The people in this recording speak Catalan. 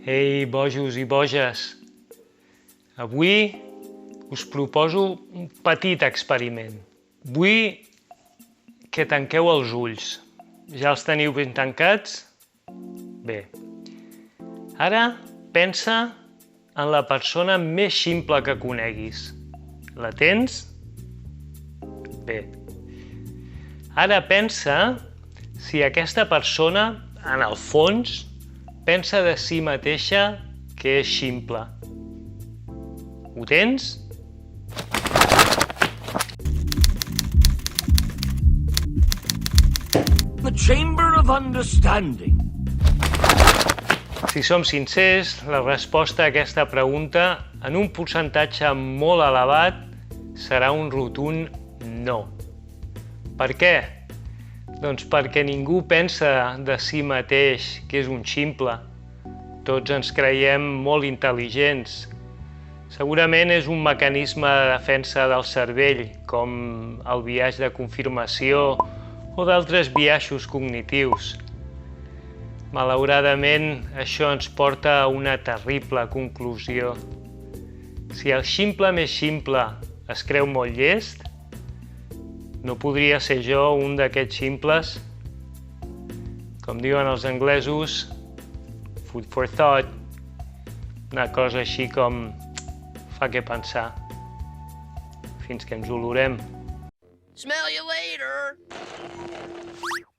Ei, bojos i boges! Avui us proposo un petit experiment. Vull que tanqueu els ulls. Ja els teniu ben tancats? Bé. Ara pensa en la persona més ximple que coneguis. La tens? Bé. Ara pensa si aquesta persona, en el fons, pensa de si mateixa que és ximple. Ho tens? The Chamber of Understanding. Si som sincers, la resposta a aquesta pregunta, en un percentatge molt elevat, serà un rotund no. Per què? Doncs perquè ningú pensa de si mateix que és un ximple. Tots ens creiem molt intel·ligents. Segurament és un mecanisme de defensa del cervell, com el biaix de confirmació o d'altres biaixos cognitius. Malauradament, això ens porta a una terrible conclusió. Si el ximple més ximple es creu molt llest, no podria ser jo un d'aquests ximples? Com diuen els anglesos, food for thought, una cosa així com fa què pensar. Fins que ens olorem. Smell you later.